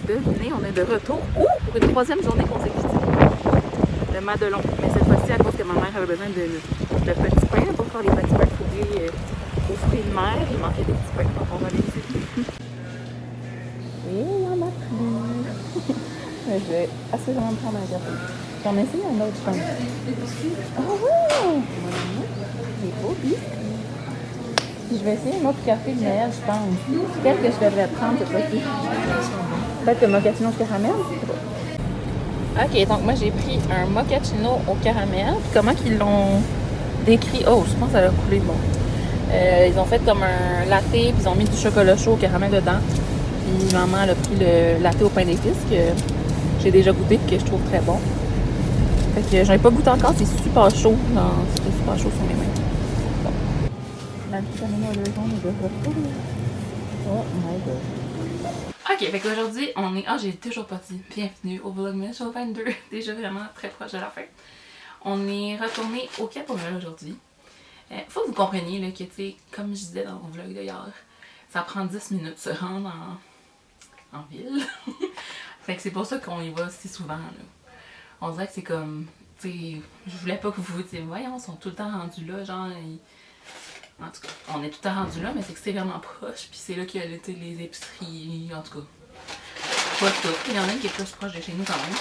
Devinez, on est de retour pour une troisième journée consécutive. Le Madelon. Mais cette fois-ci, à cause que ma mère avait besoin de petits pains pour faire les petits pains fourrés aux fruits de mer, il manquait des petits pains. Donc on va les visiter. Et il y en a plus. Mais je vais assurément me prendre un café. J'en ai essayé un autre, je pense. Oh ouais! Des beaux biscuits. Puis je vais essayer un autre café de Noël, je pense. Peut-être que je devrais prendre cette fois-ci. Peut-être le mochaccino au caramel. Ok, donc moi j'ai pris un mochaccino au caramel. Puis comment qu'ils l'ont décrit? Oh, je pense que ça a coulé bon. Ils ont fait comme un latte, puis ils ont mis du chocolat chaud au caramel dedans. Puis maman elle a pris le latte au pain d'épices que j'ai déjà goûté et que je trouve très bon. Fait que j'en ai pas goûté encore, c'est super chaud. C'était super chaud sur mes mains. Bon. La vitamine de jaune est de retour. Oh my god. Ok, fait qu'aujourd'hui, on est... Ah, j'ai toujours pas dit bienvenue au Vlogmas Show 22. Déjà vraiment très proche de la fin. On est retourné au Cap Pomel aujourd'hui. Faut que vous compreniez là, que, tu sais, comme je disais dans mon vlog d'hier, ça prend 10 minutes de se rendre en ville. Fait que c'est pour ça qu'on y va si souvent. Là. On dirait que c'est comme... Tu sais, je voulais pas que vous vous disiez, voyons, ils sont tout le temps rendus là, genre... En tout cas, on est tout le temps rendu là, mais c'est que c'est vraiment proche. Puis c'est là qu'il y a les épiceries, en tout cas. Pas tout. Il y en a une qui est plus proche de chez nous quand même.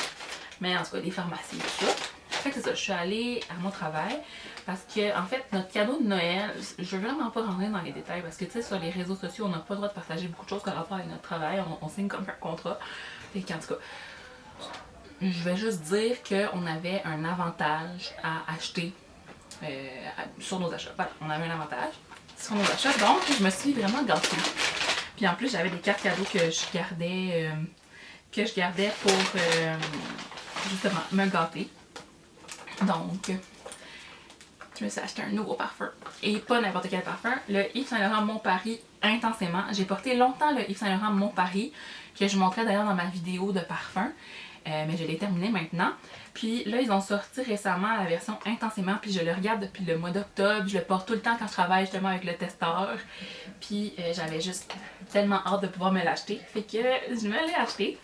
Mais en tout cas, des pharmacies, tout ça. Fait que c'est ça, je suis allée à mon travail. Parce que, en fait, notre cadeau de Noël, je veux vraiment pas rentrer dans les détails. Parce que, tu sais, sur les réseaux sociaux, on n'a pas le droit de partager beaucoup de choses par rapport à notre travail. On signe comme un contrat. Fait qu'en tout cas, je vais juste dire qu'on avait un avantage à acheter sur nos achats. Voilà, on avait un avantage sur nos achats, donc je me suis vraiment gâtée. Puis en plus, j'avais des cartes cadeaux que je gardais pour justement me gâter. Donc, je me suis acheté un nouveau parfum. Et pas n'importe quel parfum, le Yves Saint Laurent Mon Paris Intensément. J'ai porté longtemps le Yves Saint Laurent Mon Paris, que je montrais d'ailleurs dans ma vidéo de parfum. Mais je l'ai terminé maintenant. Puis là, ils ont sorti récemment la version Intensément. Puis je le regarde depuis le mois d'octobre. Je le porte tout le temps quand je travaille justement avec le testeur. Puis j'avais juste tellement hâte de pouvoir me l'acheter. Fait que je me l'ai acheté.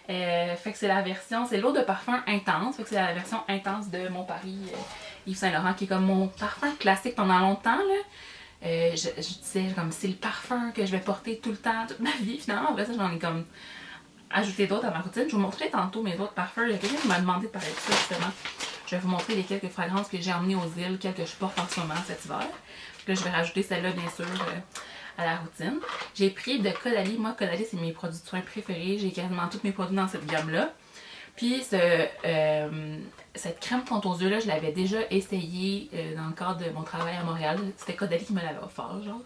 Fait que c'est la version, c'est l'eau de parfum intense. Fait que c'est la version intense de Mon Paris Yves Saint Laurent, qui est comme mon parfum classique pendant longtemps. Là. Je disais comme c'est le parfum que je vais porter tout le temps, toute ma vie. Finalement, après ça, j'en ai comme ajouter d'autres à ma routine. Je vous montrerai tantôt mes autres parfums. Il y a quelqu'un qui m'a demandé de parler de ça justement. Je vais vous montrer les quelques fragrances que j'ai emmenées aux îles, quelques que je porte en ce moment cet hiver. Puis là, je vais rajouter celle-là bien sûr à la routine. J'ai pris de Caudalie. Moi, Caudalie, c'est mes produits de soins préférés. J'ai quasiment tous mes produits dans cette gamme-là. Puis cette crème contre aux yeux là, je l'avais déjà essayée dans le cadre de mon travail à Montréal. C'était Caudalie qui me l'avait offert, genre.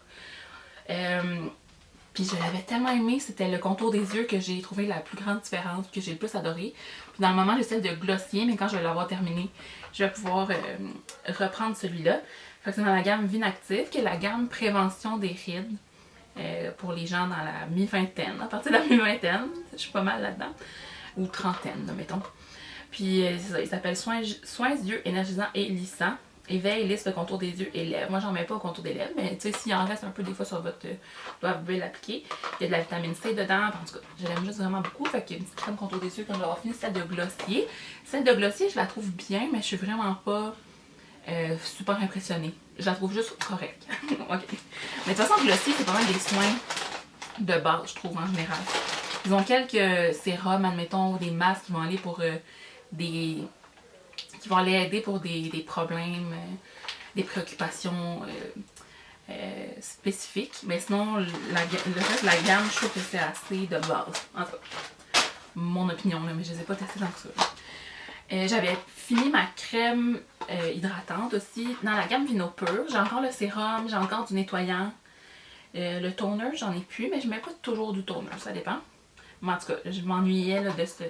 Puis je l'avais tellement aimé, c'était le contour des yeux que j'ai trouvé la plus grande différence, que j'ai le plus adoré. Puis dans le moment, j'essaie de glossier, mais quand je vais l'avoir terminé, je vais pouvoir reprendre celui-là. Fait que c'est dans la gamme Vinactive, qui est la gamme prévention des rides pour les gens dans la mi-vingtaine. À partir de la mi-vingtaine, je suis pas mal là-dedans. Ou trentaine, mettons. Puis c'est ça, il s'appelle Soins yeux énergisants et lissants. Éveille, lisse le contour des yeux et lèvres. Moi, j'en mets pas au contour des lèvres, mais tu sais, s'il en reste un peu des fois sur votre doigt, vous pouvez l'appliquer. Il y a de la vitamine C dedans. En tout cas, je l'aime juste vraiment beaucoup. Fait qu'il y a une petite crème contour des yeux quand je vais avoir fini. Celle de Glossier. Celle de Glossier, je la trouve bien, mais je suis vraiment pas super impressionnée. Je la trouve juste correcte. Ok. Mais de toute façon, Glossier, c'est pas mal des soins de base, je trouve, en général. Ils ont quelques sérums, admettons, ou des masques qui vont aller pour qui vont aller aider pour des problèmes, des préoccupations spécifique. Mais sinon, le reste de la gamme, je trouve que c'est assez de base. En tout cas, mon opinion, là, mais je les ai pas testés tant que ça. J'avais fini ma crème hydratante aussi dans la gamme Vino Pur. J'ai encore le sérum, j'ai encore du nettoyant. Le toner, j'en ai plus, mais je mets pas toujours du toner, ça dépend. Mais en tout cas, je m'ennuyais de ce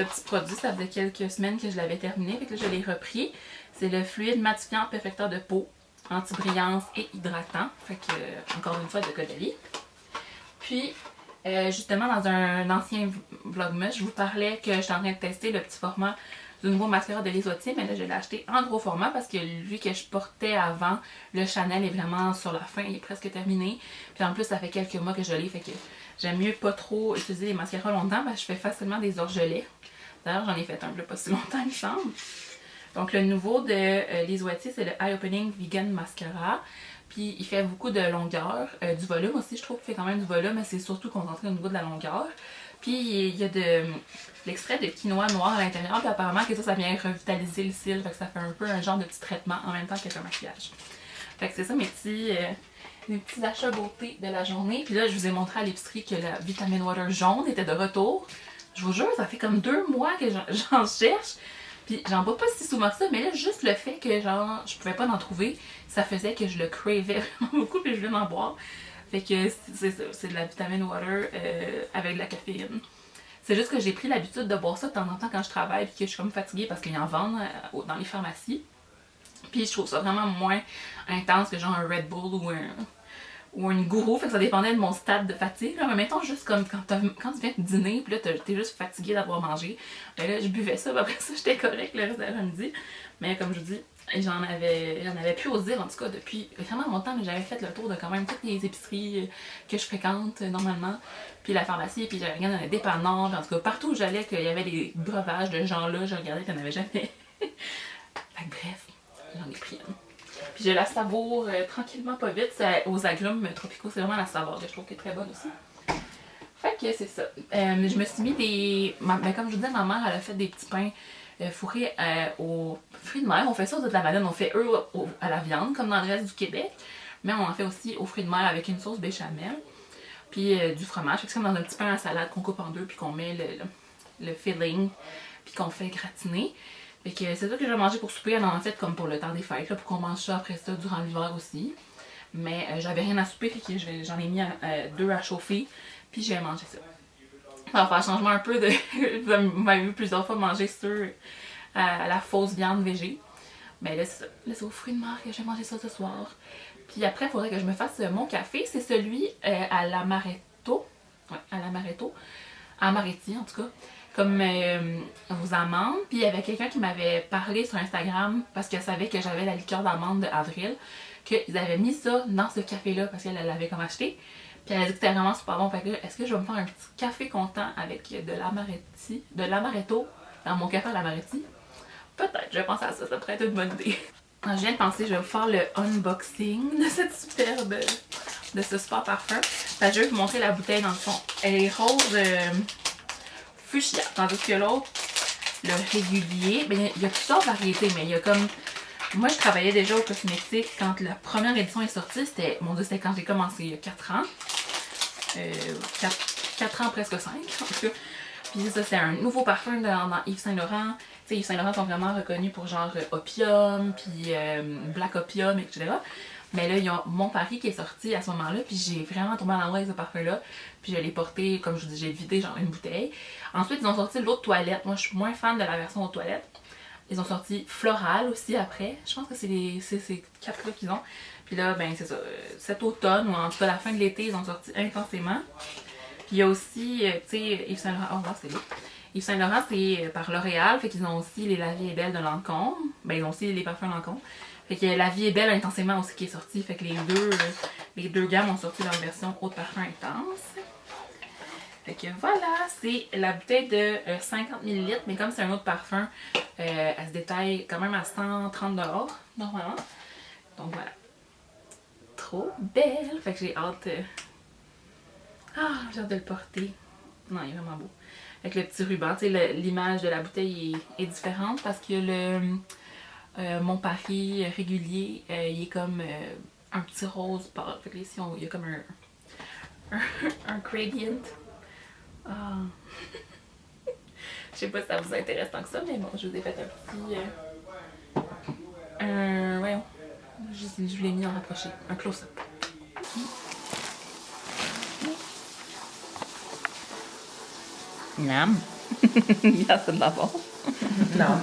petit produit. Ça faisait quelques semaines que je l'avais terminé, fait que là, je l'ai repris. C'est le fluide matifiant perfecteur de peau, anti-brillance et hydratant. Fait que, encore une fois, de Caudalie. Puis, justement, dans un ancien vlogmas, je vous parlais que j'étais en train de tester le petit format du nouveau mascara de Lisotti, mais là, je l'ai acheté en gros format parce que lui que je portais avant, le Chanel est vraiment sur la fin, il est presque terminé. Puis en plus, ça fait quelques mois que je l'ai, fait que j'aime mieux pas trop utiliser les mascaras longtemps parce que je fais facilement des orgelets. D'ailleurs, j'en ai fait un peu pas si longtemps, il me semble. Donc, le nouveau de Lisotti, c'est le Eye Opening Vegan Mascara. Puis, il fait beaucoup de longueur, du volume aussi, je trouve qu'il fait quand même du volume, mais c'est surtout concentré au niveau de la longueur. Puis, il y a de l'extrait de quinoa noir à l'intérieur, puis apparemment que ça vient revitaliser le cil, fait que ça fait un peu un genre de petit traitement en même temps qu'un maquillage. Fait que c'est ça mes petits achats beauté de la journée. Puis là, je vous ai montré à l'épicerie que la Vitamin Water jaune était de retour. Je vous jure, ça fait comme 2 mois que j'en cherche. Puis j'en bois pas si souvent que ça, mais là, juste le fait que genre je pouvais pas en trouver, ça faisait que je le cravais vraiment beaucoup, puis je voulais en boire. Fait que c'est ça, c'est de la Vitamin Water avec de la caféine. C'est juste que j'ai pris l'habitude de boire ça de temps en temps quand je travaille, puis que je suis comme fatiguée parce qu'ils en vendent dans les pharmacies. Puis je trouve ça vraiment moins intense que genre un Red Bull ou une gourou, fait que ça dépendait de mon stade de fatigue. Là. Mais mettons juste comme quand tu viens de dîner, puis là t'es juste fatigué d'avoir mangé. Ben là, je buvais ça, puis après ça, j'étais correcte le reste de l'après-midi. Mais comme je vous dis, j'en avais plus osé, en tout cas, depuis vraiment longtemps, mais j'avais fait le tour de quand même toutes les épiceries que je fréquente normalement. Puis la pharmacie, puis j'avais regardé dans les dépanneurs, puis en tout cas, partout où j'allais, qu'il y avait des breuvages de gens-là, je regardais qu'il n'y en avait jamais. Fait que bref, j'en ai pris une. Puis je la savoure tranquillement, pas vite. Aux agrumes tropicaux, c'est vraiment la saveur que je trouve qui est très bonne aussi. Fait que c'est ça. Je me suis mis des... comme je vous disais, ma mère, elle a fait des petits pains fourrés aux fruits de mer. On fait ça aux œufs de la Madeleine. On fait eux à la viande, comme dans le reste du Québec. Mais on en fait aussi aux fruits de mer avec une sauce béchamel. Puis du fromage. C'est comme dans un petit pain à salade qu'on coupe en deux, puis qu'on met le filling, puis qu'on fait gratiner. Fait que c'est ça que je vais manger pour souper. Elle en a fait comme pour le temps des fêtes, là, pour qu'on mange ça après ça durant l'hiver aussi. Mais j'avais rien à souper, fait que j'en ai mis 2 à chauffer, puis je vais manger ça. Ça va faire changement un peu de... Vous m'avez vu plusieurs fois manger sur la fausse viande végé. Mais là, c'est ça. Là, c'est aux fruits de mer que je vais manger ça ce soir. Puis après, il faudrait que je me fasse mon café. C'est celui à l'amaretto. Ouais, à l'amaretto. Amaretti, en tout cas. Comme aux amandes. Puis il y avait quelqu'un qui m'avait parlé sur Instagram parce qu'elle savait que j'avais la liqueur d'amande d'Avril, qu'ils avaient mis ça dans ce café-là parce qu'elle l'avait comme acheté. Puis elle a dit que c'était vraiment super bon. Fait que là, est-ce que je vais me faire un petit café content avec de l'amaretto dans mon café à l'amaretti? Peut-être, je vais penser à ça, ça pourrait être une bonne idée. Je viens de penser, je vais vous faire le unboxing de de ce super parfum. Fait que je vais vous montrer la bouteille dans le fond. Elle est rose fuchsia, tandis que l'autre, le régulier, ben, il y a plusieurs variétés, mais il y a comme... Moi, je travaillais déjà au cosmétique quand la première édition est sortie. C'était, mon Dieu, c'était quand j'ai commencé, il y a 4 ans. 4 ans, presque 5, en tout cas. Puis ça, c'est un nouveau parfum dans Yves Saint Laurent. Tu sais, Yves Saint Laurent sont vraiment reconnus pour genre Opium, puis Black Opium, etc. Mais là, il y a Mon Paris qui est sorti à ce moment-là, puis j'ai vraiment tombé en amour avec ce parfum-là. Puis je l'ai porté, comme je vous dis, j'ai vidé genre une bouteille. Ensuite, ils ont sorti l'autre toilette. Moi, je suis moins fan de la version aux toilettes. Ils ont sorti Floral aussi après. Je pense que c'est ces 4-là qu'ils ont. Puis là, ben c'est ça. Cet automne, ou en tout cas la fin de l'été, ils ont sorti Intensément. Puis il y a aussi, tu sais, Yves Saint Laurent. Oh, là, c'est beau. Yves Saint Laurent, c'est par L'Oréal. Fait qu'ils ont aussi les La Vie est belle de Lancôme. Ben, ils ont aussi les parfums Lancôme. Fait que La Vie est belle Intensément aussi qui est sorti. Fait que les deux gammes ont sorti leur version haute parfum intense. Fait que voilà, c'est la bouteille de 50 ml, mais comme c'est un autre parfum, elle se détaille quand même à 130 $, normalement. Donc voilà. Trop belle! Fait que j'ai hâte... j'ai hâte de le porter. Non, il est vraiment beau. Avec le petit ruban, tu sais, l'image de la bouteille est différente parce que le Mon Paris régulier, il est comme un petit rose pâle. Fait que là, ici, il y a comme un gradient. Ah. Je sais pas si ça vous intéresse tant que ça, mais bon, je vous ai fait un petit... voyons. Je l'ai mis en rapproché. Un close-up. Nam. Ja, c'est d'abord. Nam.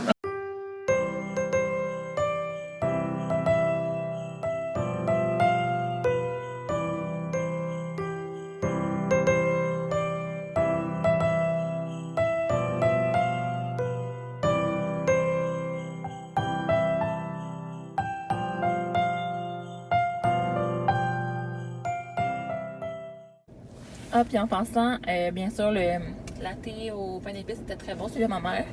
Ah, puis en passant, bien sûr, le latte au pain d'épices était très bon, celui de ma mère.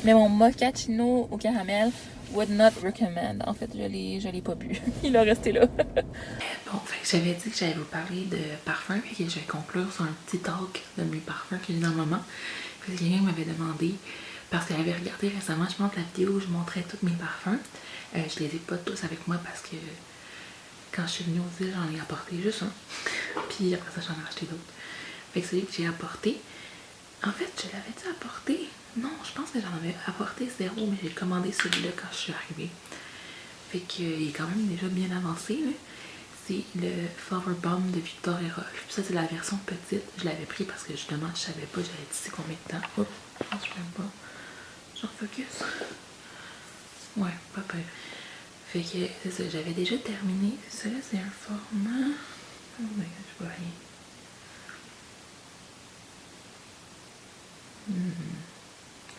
Mais mon mochaccino au caramel would not recommend. En fait, je l'ai pas bu. Il a resté là. Bon, fait que j'avais dit que j'allais vous parler de parfum, et que je vais conclure sur un petit talk de mes parfums que j'ai dans le moment. Parce que quelqu'un m'avait demandé, parce qu'elle avait regardé récemment, je pense, la vidéo où je montrais tous mes parfums. Je les ai pas tous avec moi parce que quand je suis venue aux îles, j'en ai apporté juste un. Puis après ça, j'en ai acheté d'autres. Fait que celui que j'ai apporté, en fait, je l'avais-tu apporté? Non, je pense que j'en avais apporté 0, mais j'ai commandé celui-là quand je suis arrivée. Fait qu'il est quand même déjà bien avancé, là. C'est le Flower Bomb de Victoria. Puis ça, c'est la version petite. Je l'avais pris parce que justement, je savais pas, j'avais dit combien de temps. Oups, je pense que je n'aime pas. J'en focus. Ouais, pas peur. Fait que c'est ça, j'avais déjà terminé. Ça, c'est un format. Oh my god, je vois rien.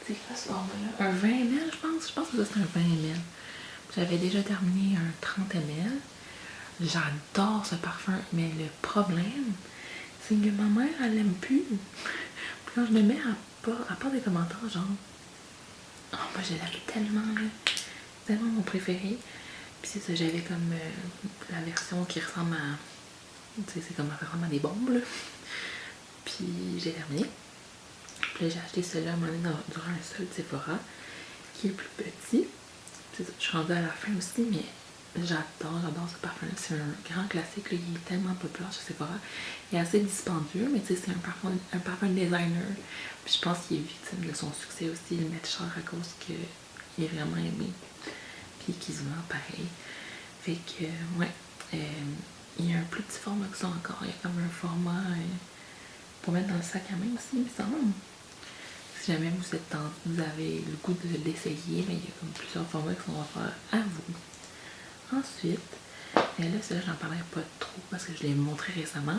C'est quoi ce format-là? Un 20 ml, je pense. Je pense que ça, c'est un 20 ml. J'avais déjà terminé un 30 ml. J'adore ce parfum, mais le problème, c'est que ma mère, elle l'aime plus. Puis quand je le mets à part des commentaires, genre, oh, moi, je l'aime tellement, là. C'est tellement mon préféré. Puis c'est ça, j'avais comme la version qui ressemble à... Tu sais, c'est comme ça ressemble à des bombes, là. Puis j'ai terminé. Puis là, j'ai acheté celui-là à un moment donné durant un seul Sephora, qui est plus petit. C'est ça, je suis rendue à la fin aussi, mais j'adore ce parfum-là. C'est un grand classique, là. Il est tellement populaire chez Sephora. Il est assez dispendieux, mais tu sais, c'est un parfum designer. Puis je pense qu'il est victime de son succès aussi. Il le met cher à cause qu'il est vraiment aimé. Puis qu'il se vend pareil. Fait que, ouais. Il y a un plus petit format que ça encore. Il y a comme un format pour mettre dans le sac à main aussi, il me semble. Si jamais vous avez le goût de l'essayer, mais il y a comme plusieurs formats qui sont offerts à vous. Ensuite, là, celui-là, j'en parlerai pas trop parce que je l'ai montré récemment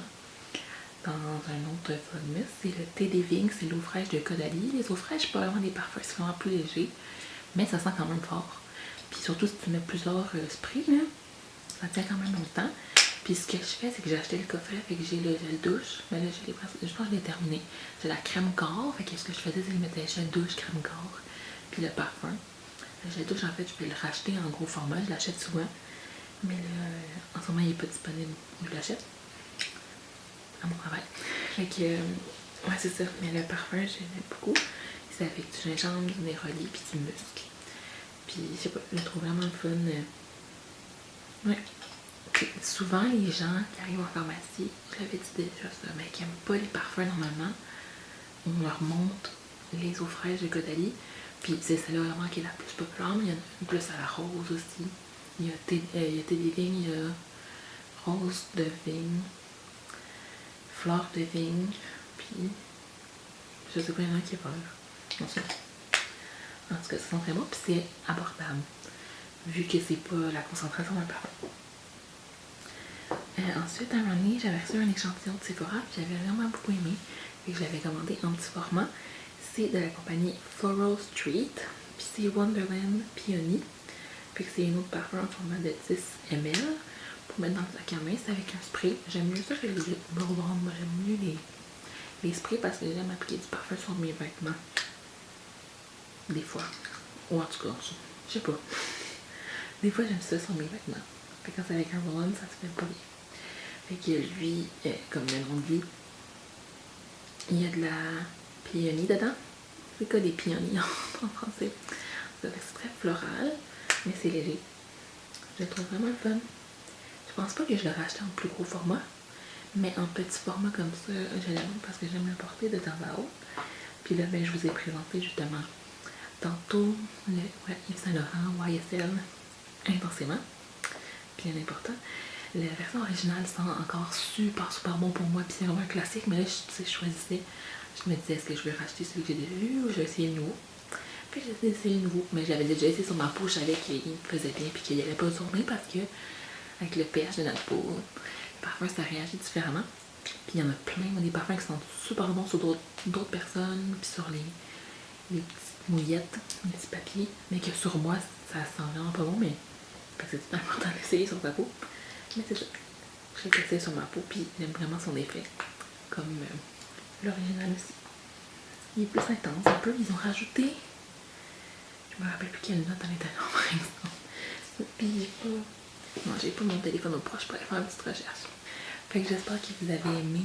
dans un autre vlogmas. C'est le thé des vignes, c'est l'eau fraîche de Caudalie. Les eaux fraîches, c'est pas vraiment des parfums, c'est vraiment plus léger, mais ça sent quand même fort. Puis surtout, si tu mets plusieurs sprays, là, ça tient quand même longtemps. Puis ce que je fais, c'est que j'ai acheté le coffret, fait que j'ai le gel douche. Mais là, je pense que je l'ai terminé. J'ai la crème corps, fait que ce que je faisais, c'est que je mettais gel douche, crème corps, puis le parfum. Le gel douche, en fait, je vais le racheter en gros format, je l'achète souvent. Mais là, en ce moment, il n'est pas disponible. Je l'achète à mon travail. Fait que, ouais, c'est ça. Mais le parfum, j'aime beaucoup. C'est avec du gingembre, du néroli, puis du musc. Puis, je sais pas, je le trouve vraiment le fun. Ouais. Souvent, les gens qui arrivent en pharmacie, je l'avais dit déjà ça, mais qui n'aiment pas les parfums normalement, on leur montre les eaux fraîches de Caudalie. Puis c'est celle-là vraiment qui est la plus populaire, mais il y en a une plus à la rose aussi. Il y a thé des vignes, il y a rose de vigne, fleur de vigne, puis je sais pas, il y en a qui est vert. En tout cas, ça sent très bon, puis c'est abordable, vu que c'est pas la concentration d'un parfum. Ensuite, à un moment donné, j'avais reçu un échantillon de Sephora, puis j'avais vraiment beaucoup aimé, et que je l'avais commandé en petit format. C'est de la compagnie Floral Street, puis c'est Wonderland Peony. Puis c'est une autre parfum en format de 10 ml pour mettre dans le sac à main. C'est avec un spray. J'aime mieux ça que les blow bomb. J'aime mieux les sprays parce que j'aime appliquer du parfum sur mes vêtements. Des fois. Ou en tout cas, je sais pas. Des fois, j'aime ça sur mes vêtements. Fait quand c'est avec un roll-on, ça se fait pas bien. Fait que lui, comme le nom dit, il y a de la péonie dedans. C'est quoi des péonies en français? C'est très floral, mais c'est léger. Je le trouve vraiment fun. Je pense pas que je l'aurais acheté en plus gros format, mais en petit format comme ça, je l'aime parce que j'aime le porter de temps à autre. Puis là, ben, je vous ai présenté justement tantôt le Yves Saint Laurent YSL intensément. Puis bien important, la version originale sent encore super bon pour moi, puis c'est vraiment un classique, mais là, je choisissais, je me disais, est-ce que je vais racheter celui que j'ai déjà vu ou je vais essayer le nouveau? Puis j'ai essayé essayé le nouveau, mais j'avais déjà essayé sur ma peau, je savais qu'il me faisait bien, puis qu'il n'allait pas tourner parce que, avec le pH de notre peau, le parfum, ça réagit différemment. Puis il y en a plein, des parfums qui sont super bons sur d'autres personnes, puis sur les petites mouillettes, les petits papiers, mais que sur moi, ça sent vraiment pas bon, mais c'est tout important d'essayer sur ta peau. Mais c'est ça. Je l'ai testé sur ma peau, puis j'aime vraiment son effet, comme l'original aussi. Il est plus intense un peu, ils ont rajouté, je me rappelle plus quelle note à l'intérieur par exemple. Puis j'ai pas mon téléphone au proche pour aller faire une petite recherche. Fait que j'espère que vous avez aimé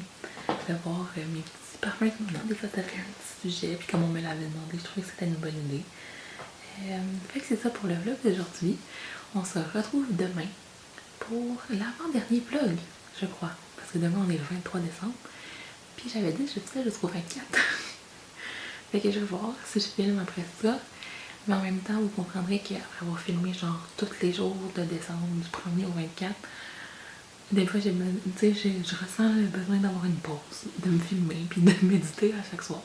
de voir mes petits parfums. Des fois ça fait un petit sujet, puis comme on me l'avait demandé, je trouvais que c'était une bonne idée. Fait que c'est ça pour le vlog d'aujourd'hui. On se retrouve demain pour l'avant-dernier vlog, je crois. Parce que demain on est le 23 décembre. Puis j'avais dit que je faisais jusqu'au 24. Fait que je vais voir si je filme après ça. Mais en même temps, vous comprendrez qu'après avoir filmé genre tous les jours de décembre, du 1er au 24, des fois je ressens le besoin d'avoir une pause, de me filmer puis de méditer à chaque soir.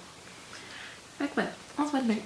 Fait que voilà, on se voit demain.